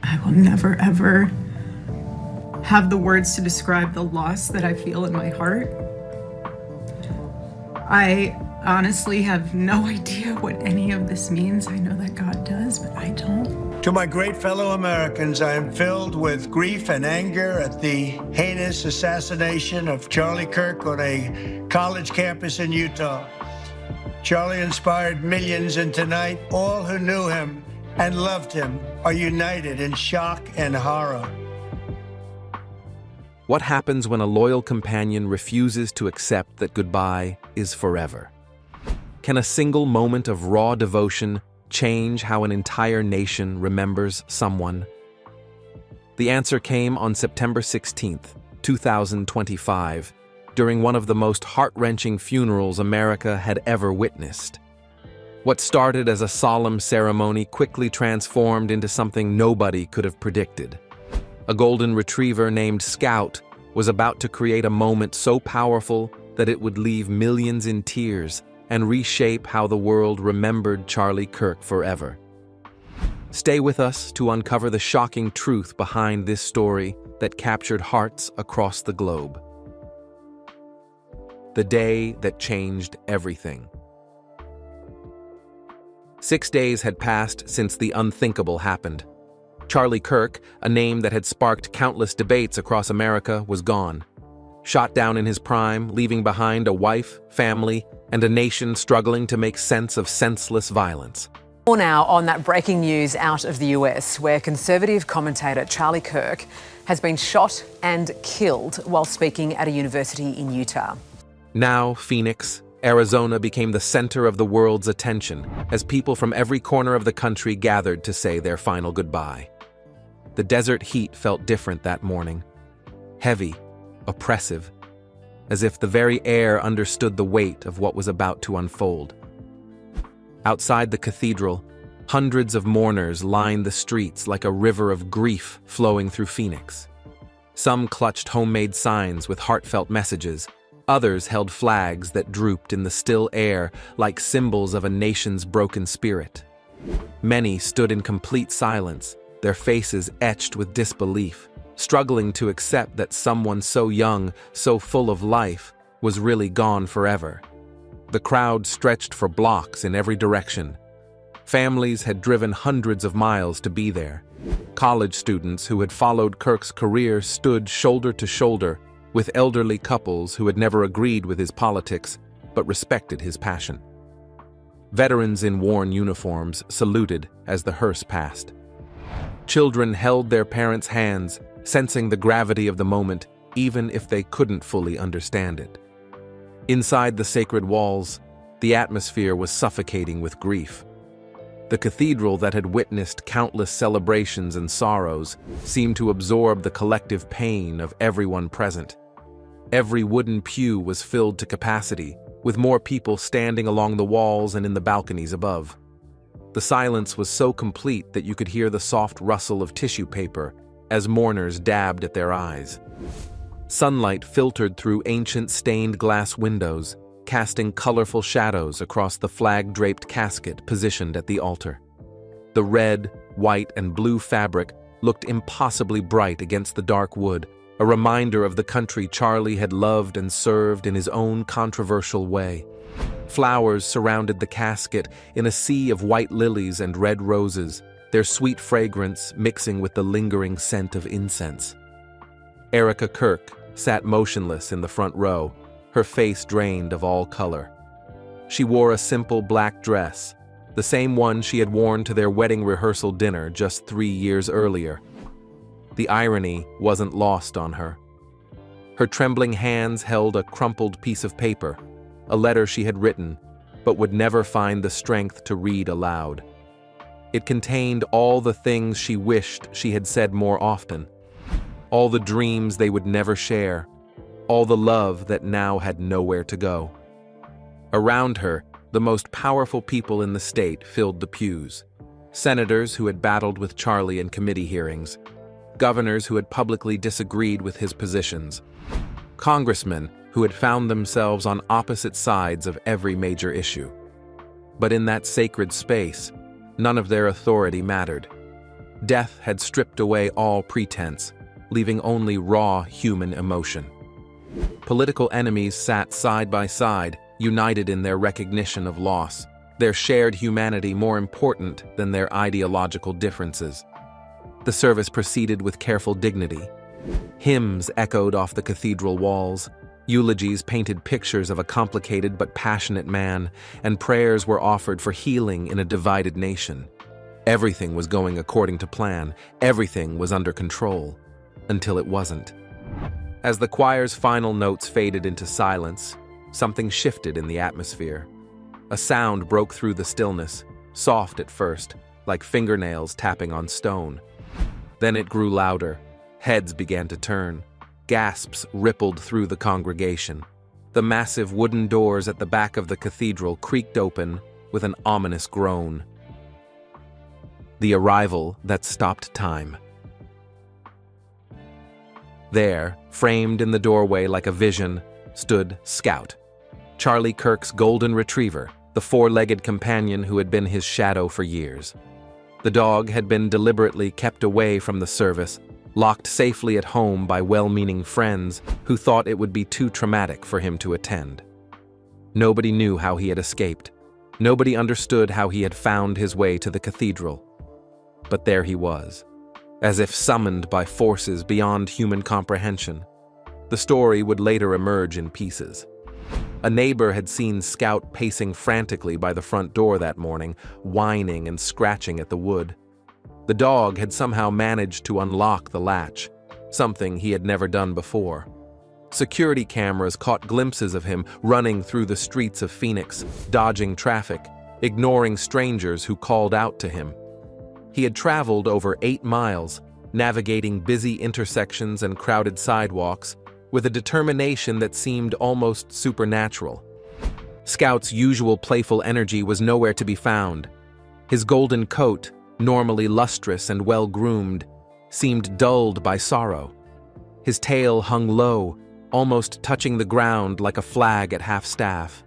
I will never, ever have the words to describe the loss that I feel in my heart. I honestly have no idea what any of this means. I know that God does, but I don't. To my great fellow Americans, I am filled with grief and anger at the heinous assassination of Charlie Kirk on a college campus in Utah. Charlie inspired millions, and tonight, all who knew him and loved him are united in shock and horror. What happens when a loyal companion refuses to accept that goodbye is forever? Can a single moment of raw devotion change how an entire nation remembers someone? The answer came on September 16th, 2025, during one of the most heart-wrenching funerals America had ever witnessed. What started as a solemn ceremony quickly transformed into something nobody could have predicted. A golden retriever named Scout was about to create a moment so powerful that it would leave millions in tears and reshape how the world remembered Charlie Kirk forever. Stay with us to uncover the shocking truth behind this story that captured hearts across the globe. The day that changed everything. 6 days had passed since the unthinkable happened. Charlie Kirk, a name that had sparked countless debates across America, was gone. Shot down in his prime, leaving behind a wife, family, and a nation struggling to make sense of senseless violence. More now on that breaking news out of the US, where conservative commentator Charlie Kirk has been shot and killed while speaking at a university in Utah. Now, Phoenix, Arizona became the center of the world's attention as people from every corner of the country gathered to say their final goodbye. The desert heat felt different that morning. Heavy, oppressive, as if the very air understood the weight of what was about to unfold. Outside the cathedral, hundreds of mourners lined the streets like a river of grief flowing through Phoenix. Some clutched homemade signs with heartfelt messages. Others held flags that drooped in the still air like symbols of a nation's broken spirit. Many stood in complete silence, their faces etched with disbelief, struggling to accept that someone so young, so full of life, was really gone forever. The crowd stretched for blocks in every direction. Families had driven hundreds of miles to be there. College students who had followed Kirk's career stood shoulder to shoulder with elderly couples who had never agreed with his politics but respected his passion. Veterans in worn uniforms saluted as the hearse passed. Children held their parents' hands, sensing the gravity of the moment, even if they couldn't fully understand it. Inside the sacred walls, the atmosphere was suffocating with grief. The cathedral that had witnessed countless celebrations and sorrows seemed to absorb the collective pain of everyone present. Every wooden pew was filled to capacity, with more people standing along the walls and in the balconies above. The silence was so complete that you could hear the soft rustle of tissue paper as mourners dabbed at their eyes. Sunlight filtered through ancient stained glass windows, casting colorful shadows across the flag-draped casket positioned at the altar. The red, white, and blue fabric looked impossibly bright against the dark wood, a reminder of the country Charlie had loved and served in his own controversial way. Flowers surrounded the casket in a sea of white lilies and red roses, their sweet fragrance mixing with the lingering scent of incense. Erica Kirk sat motionless in the front row, her face drained of all color. She wore a simple black dress, the same one she had worn to their wedding rehearsal dinner just 3 years earlier. The irony wasn't lost on her. Her trembling hands held a crumpled piece of paper, a letter she had written, but would never find the strength to read aloud. It contained all the things she wished she had said more often, all the dreams they would never share, all the love that now had nowhere to go. Around her, the most powerful people in the state filled the pews. Senators who had battled with Charlie in committee hearings, governors who had publicly disagreed with his positions, congressmen who had found themselves on opposite sides of every major issue. But in that sacred space, none of their authority mattered. Death had stripped away all pretense, leaving only raw human emotion. Political enemies sat side by side, united in their recognition of loss, their shared humanity more important than their ideological differences. The service proceeded with careful dignity. Hymns echoed off the cathedral walls, eulogies painted pictures of a complicated but passionate man, and prayers were offered for healing in a divided nation. Everything was going according to plan, everything was under control, until it wasn't. As the choir's final notes faded into silence, something shifted in the atmosphere. A sound broke through the stillness, soft at first, like fingernails tapping on stone. Then it grew louder. Heads began to turn. Gasps rippled through the congregation. The massive wooden doors at the back of the cathedral creaked open with an ominous groan. The arrival that stopped time. There, framed in the doorway like a vision, stood Scout, Charlie Kirk's golden retriever, the four-legged companion who had been his shadow for years. The dog had been deliberately kept away from the service, locked safely at home by well-meaning friends who thought it would be too traumatic for him to attend. Nobody knew how he had escaped. Nobody understood how he had found his way to the cathedral. But there he was, as if summoned by forces beyond human comprehension. The story would later emerge in pieces. A neighbor had seen Scout pacing frantically by the front door that morning, whining and scratching at the wood. The dog had somehow managed to unlock the latch, something he had never done before. Security cameras caught glimpses of him running through the streets of Phoenix, dodging traffic, ignoring strangers who called out to him. He had traveled over 8 miles, navigating busy intersections and crowded sidewalks, with a determination that seemed almost supernatural. Scout's usual playful energy was nowhere to be found. His golden coat, normally lustrous and well-groomed, seemed dulled by sorrow. His tail hung low, almost touching the ground like a flag at half-staff.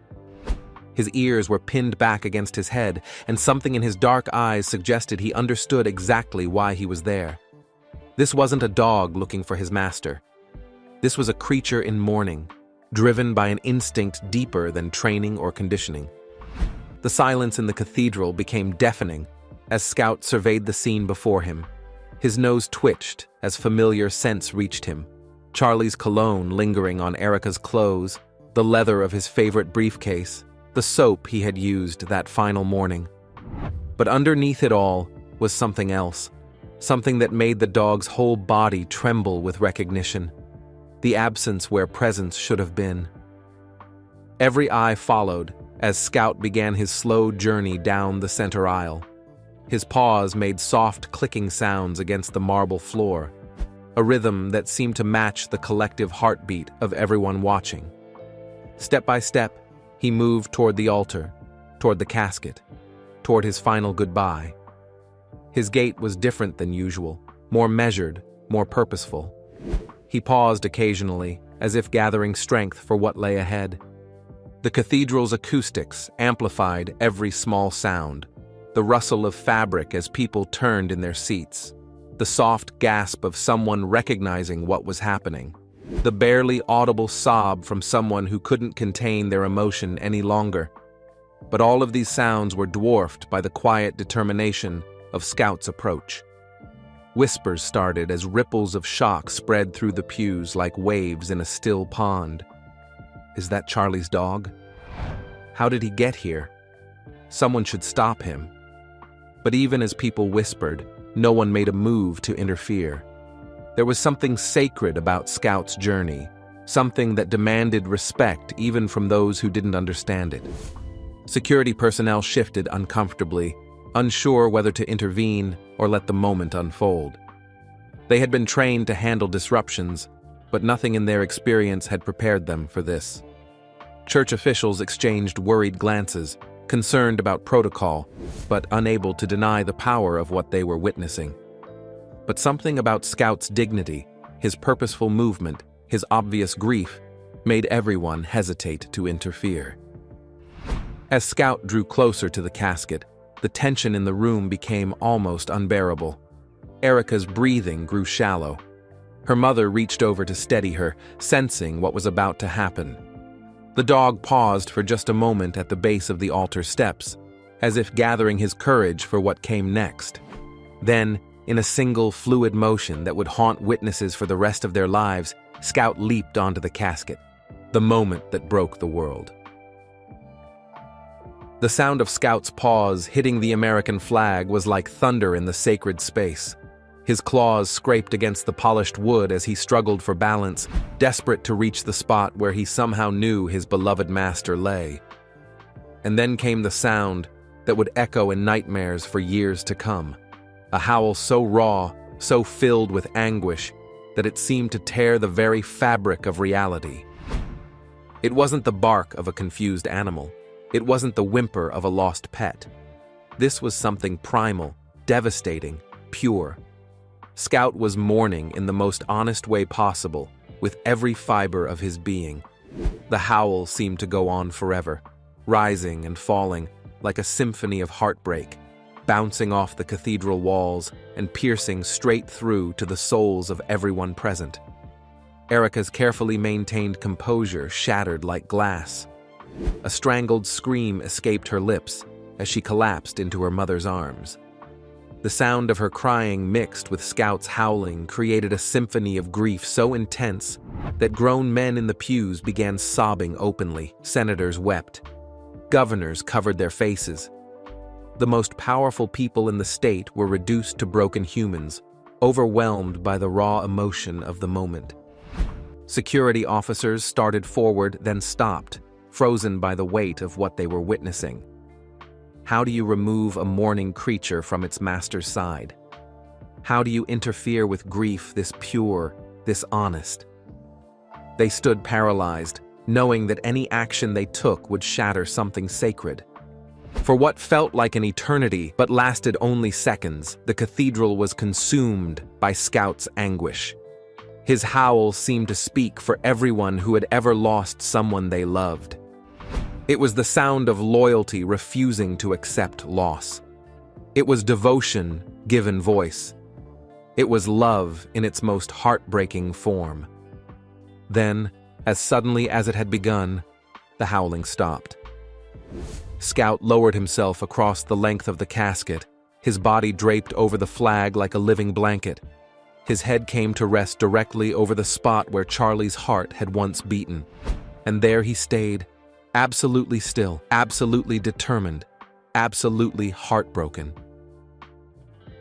His ears were pinned back against his head, and something in his dark eyes suggested he understood exactly why he was there. This wasn't a dog looking for his master. This was a creature in mourning, driven by an instinct deeper than training or conditioning. The silence in the cathedral became deafening as Scout surveyed the scene before him. His nose twitched as familiar scents reached him. Charlie's cologne lingering on Erica's clothes, the leather of his favorite briefcase, the soap he had used that final morning. But underneath it all was something else, something that made the dog's whole body tremble with recognition, the absence where presence should have been. Every eye followed as Scout began his slow journey down the center aisle. His paws made soft clicking sounds against the marble floor, a rhythm that seemed to match the collective heartbeat of everyone watching. Step by step, he moved toward the altar, toward the casket, toward his final goodbye. His gait was different than usual, more measured, more purposeful. He paused occasionally, as if gathering strength for what lay ahead. The cathedral's acoustics amplified every small sound, the rustle of fabric as people turned in their seats, the soft gasp of someone recognizing what was happening, the barely audible sob from someone who couldn't contain their emotion any longer. But all of these sounds were dwarfed by the quiet determination of Scout's approach. Whispers started as ripples of shock spread through the pews like waves in a still pond. Is that Charlie's dog? How did he get here? Someone should stop him. But even as people whispered, no one made a move to interfere. There was something sacred about Scout's journey, something that demanded respect even from those who didn't understand it. Security personnel shifted uncomfortably, unsure whether to intervene or let the moment unfold. They had been trained to handle disruptions, but nothing in their experience had prepared them for this. Church officials exchanged worried glances, concerned about protocol, but unable to deny the power of what they were witnessing. But something about Scout's dignity, his purposeful movement, his obvious grief, made everyone hesitate to interfere. As Scout drew closer to the casket, the tension in the room became almost unbearable. Erica's breathing grew shallow. Her mother reached over to steady her, sensing what was about to happen. The dog paused for just a moment at the base of the altar steps, as if gathering his courage for what came next. Then, in a single fluid motion that would haunt witnesses for the rest of their lives, Scout leaped onto the casket, the moment that broke the world. The sound of Scout's paws hitting the American flag was like thunder in the sacred space. His claws scraped against the polished wood as he struggled for balance, desperate to reach the spot where he somehow knew his beloved master lay. And then came the sound that would echo in nightmares for years to come. A howl so raw, so filled with anguish, that it seemed to tear the very fabric of reality. It wasn't the bark of a confused animal. It wasn't the whimper of a lost pet. This was something primal, devastating, pure. Scout was mourning in the most honest way possible, with every fiber of his being. The howl seemed to go on forever, rising and falling like a symphony of heartbreak, bouncing off the cathedral walls and piercing straight through to the souls of everyone present. Erica's carefully maintained composure shattered like glass. A strangled scream escaped her lips as she collapsed into her mother's arms. The sound of her crying mixed with Scout's howling created a symphony of grief so intense that grown men in the pews began sobbing openly. Senators wept. Governors covered their faces. The most powerful people in the state were reduced to broken humans, overwhelmed by the raw emotion of the moment. Security officers started forward, then stopped, frozen by the weight of what they were witnessing. How do you remove a mourning creature from its master's side? How do you interfere with grief this pure, this honest? They stood paralyzed, knowing that any action they took would shatter something sacred. For what felt like an eternity but lasted only seconds, the cathedral was consumed by Scout's anguish. His howl seemed to speak for everyone who had ever lost someone they loved. It was the sound of loyalty refusing to accept loss. It was devotion given voice. It was love in its most heartbreaking form. Then, as suddenly as it had begun, the howling stopped. Scout lowered himself across the length of the casket, his body draped over the flag like a living blanket. His head came to rest directly over the spot where Charlie's heart had once beaten. And there he stayed, absolutely still, absolutely determined, absolutely heartbroken.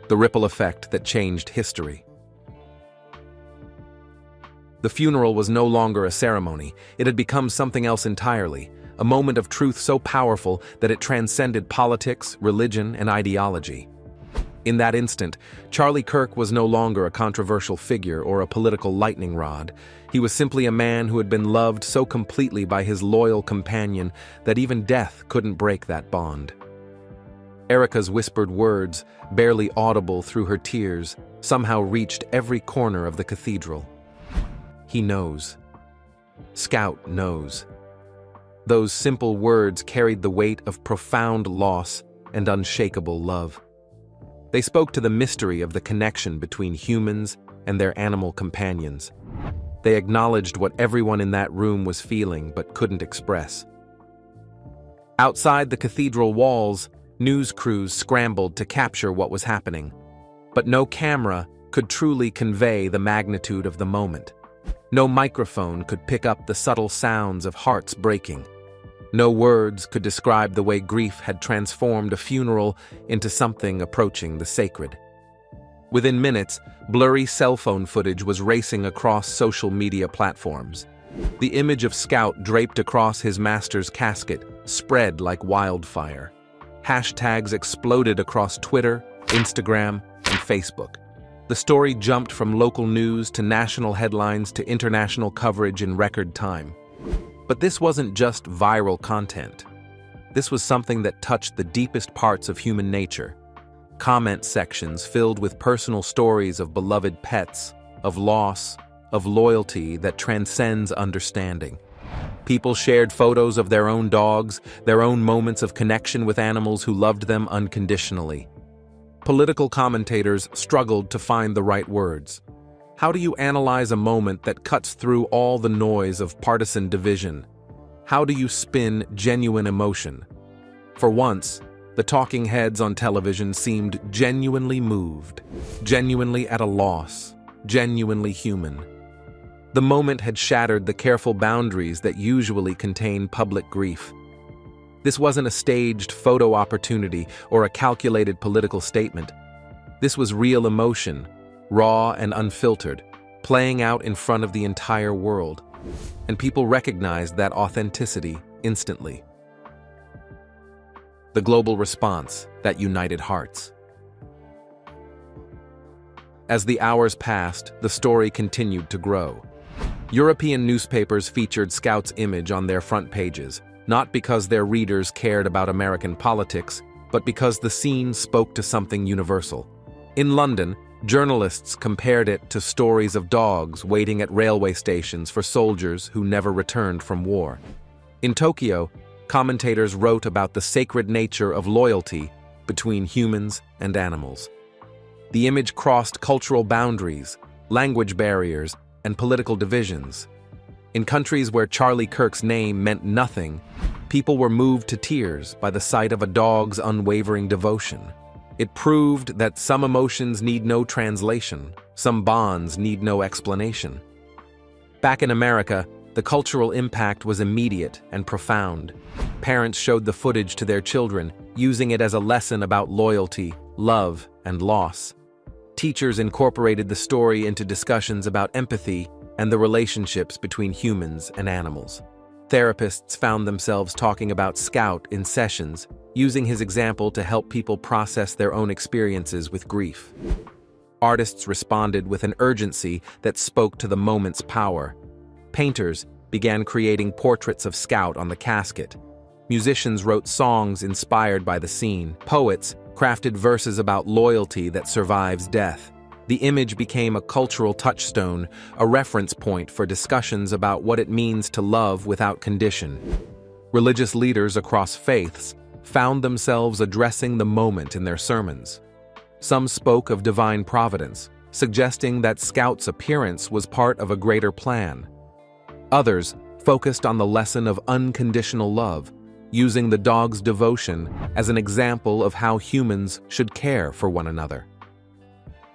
The ripple effect that changed history. The funeral was no longer a ceremony. It had become something else entirely, a moment of truth so powerful that it transcended politics, religion, and ideology. In that instant, Charlie Kirk was no longer a controversial figure or a political lightning rod. He was simply a man who had been loved so completely by his loyal companion that even death couldn't break that bond. Erica's whispered words, barely audible through her tears, somehow reached every corner of the cathedral. He knows. Scout knows. Those simple words carried the weight of profound loss and unshakable love. They spoke to the mystery of the connection between humans and their animal companions. They acknowledged what everyone in that room was feeling but couldn't express. Outside the cathedral walls, news crews scrambled to capture what was happening. But no camera could truly convey the magnitude of the moment. No microphone could pick up the subtle sounds of hearts breaking. No words could describe the way grief had transformed a funeral into something approaching the sacred. Within minutes, blurry cell phone footage was racing across social media platforms. The image of Scout draped across his master's casket spread like wildfire. Hashtags exploded across Twitter, Instagram, and Facebook. The story jumped from local news to national headlines to international coverage in record time. But this wasn't just viral content. This was something that touched the deepest parts of human nature. Comment sections filled with personal stories of beloved pets, of loss, of loyalty that transcends understanding. People shared photos of their own dogs, their own moments of connection with animals who loved them unconditionally. Political commentators struggled to find the right words. How do you analyze a moment that cuts through all the noise of partisan division? How do you spin genuine emotion? For once, the talking heads on television seemed genuinely moved, genuinely at a loss, genuinely human. The moment had shattered the careful boundaries that usually contain public grief. This wasn't a staged photo opportunity or a calculated political statement. This was real emotion, raw and unfiltered, playing out in front of the entire world. And people recognized that authenticity instantly. The global response that united hearts. As the hours passed, the story continued to grow. European newspapers featured Scout's image on their front pages, not because their readers cared about American politics, but because the scene spoke to something universal. In London, journalists compared it to stories of dogs waiting at railway stations for soldiers who never returned from war. In Tokyo, commentators wrote about the sacred nature of loyalty between humans and animals. The image crossed cultural boundaries, language barriers, and political divisions. In countries where Charlie Kirk's name meant nothing, people were moved to tears by the sight of a dog's unwavering devotion. It proved that some emotions need no translation, some bonds need no explanation. Back in America, the cultural impact was immediate and profound. Parents showed the footage to their children, using it as a lesson about loyalty, love, and loss. Teachers incorporated the story into discussions about empathy and the relationships between humans and animals. Therapists found themselves talking about Scout in sessions, using his example to help people process their own experiences with grief. Artists responded with an urgency that spoke to the moment's power. Painters began creating portraits of Scout on the casket. Musicians wrote songs inspired by the scene. Poets crafted verses about loyalty that survives death. The image became a cultural touchstone, a reference point for discussions about what it means to love without condition. Religious leaders across faiths found themselves addressing the moment in their sermons. Some spoke of divine providence, suggesting that Scout's appearance was part of a greater plan. Others focused on the lesson of unconditional love, using the dog's devotion as an example of how humans should care for one another.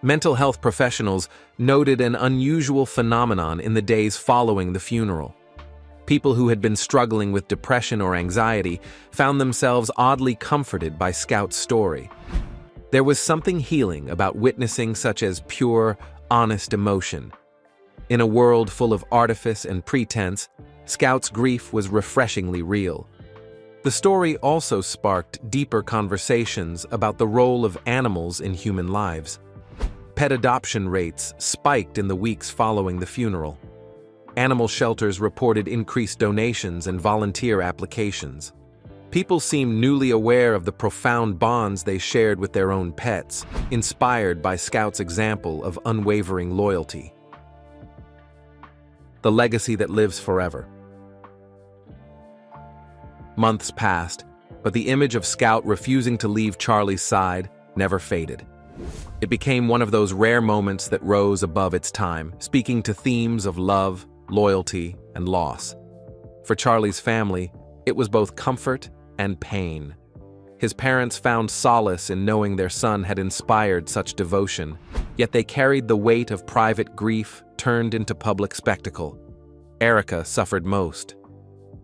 Mental health professionals noted an unusual phenomenon in the days following the funeral. People who had been struggling with depression or anxiety found themselves oddly comforted by Scout's story. There was something healing about witnessing such as pure, honest emotion. In a world full of artifice and pretense, Scout's grief was refreshingly real. The story also sparked deeper conversations about the role of animals in human lives. Pet adoption rates spiked in the weeks following the funeral. Animal shelters reported increased donations and volunteer applications. People seemed newly aware of the profound bonds they shared with their own pets, inspired by Scout's example of unwavering loyalty. The legacy that lives forever. Months passed, but the image of Scout refusing to leave Charlie's side never faded. It became one of those rare moments that rose above its time, speaking to themes of love, loyalty, and loss. For Charlie's family, it was both comfort and pain. His parents found solace in knowing their son had inspired such devotion, yet they carried the weight of private grief turned into public spectacle. Erica suffered most.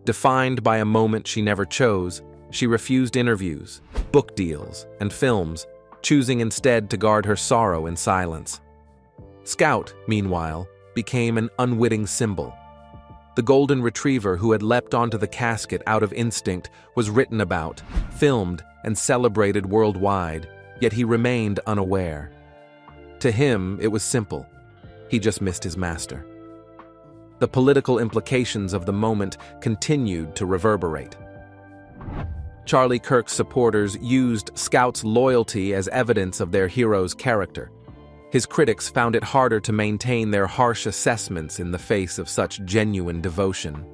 Defined by a moment she never chose, she refused interviews, book deals, and films, choosing instead to guard her sorrow in silence. Scout, meanwhile, became an unwitting symbol. The golden retriever who had leapt onto the casket out of instinct was written about, filmed, and celebrated worldwide, yet he remained unaware. To him, it was simple. He just missed his master. The political implications of the moment continued to reverberate. Charlie Kirk's supporters used Scout's loyalty as evidence of their hero's character. His critics found it harder to maintain their harsh assessments in the face of such genuine devotion.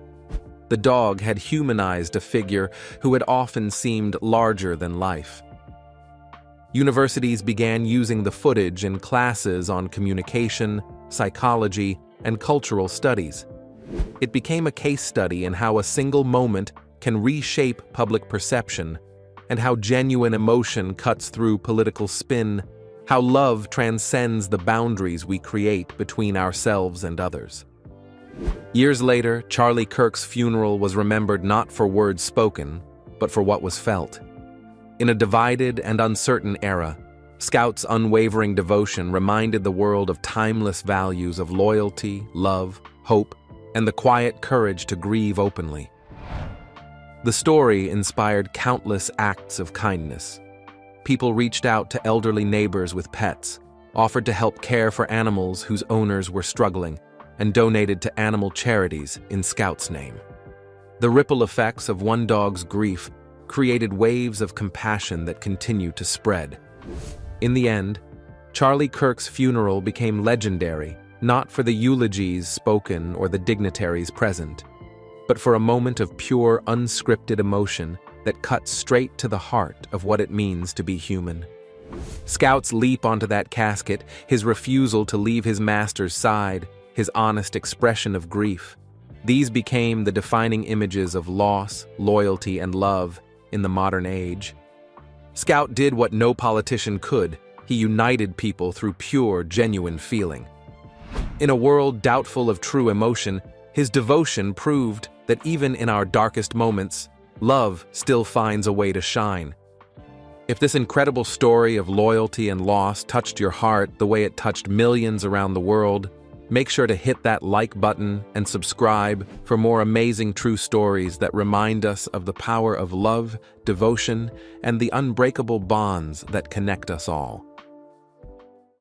The dog had humanized a figure who had often seemed larger than life. Universities began using the footage in classes on communication, psychology, and cultural studies. It became a case study in how a single moment can reshape public perception, and how genuine emotion cuts through political spin, how love transcends the boundaries we create between ourselves and others. Years later, Charlie Kirk's funeral was remembered not for words spoken, but for what was felt. In a divided and uncertain era, Scout's unwavering devotion reminded the world of timeless values of loyalty, love, hope, and the quiet courage to grieve openly. The story inspired countless acts of kindness. People reached out to elderly neighbors with pets, offered to help care for animals whose owners were struggling, and donated to animal charities in Scout's name. The ripple effects of one dog's grief created waves of compassion that continue to spread. In the end, Charlie Kirk's funeral became legendary, not for the eulogies spoken or the dignitaries present, but for a moment of pure, unscripted emotion that cuts straight to the heart of what it means to be human. Scout's leap onto that casket, his refusal to leave his master's side, his honest expression of grief, these became the defining images of loss, loyalty, and love in the modern age. Scout did what no politician could. He united people through pure, genuine feeling. In a world doubtful of true emotion, his devotion proved that even in our darkest moments, love still finds a way to shine. If this incredible story of loyalty and loss touched your heart the way it touched millions around the world, make sure to hit that like button and subscribe for more amazing true stories that remind us of the power of love, devotion, and the unbreakable bonds that connect us all.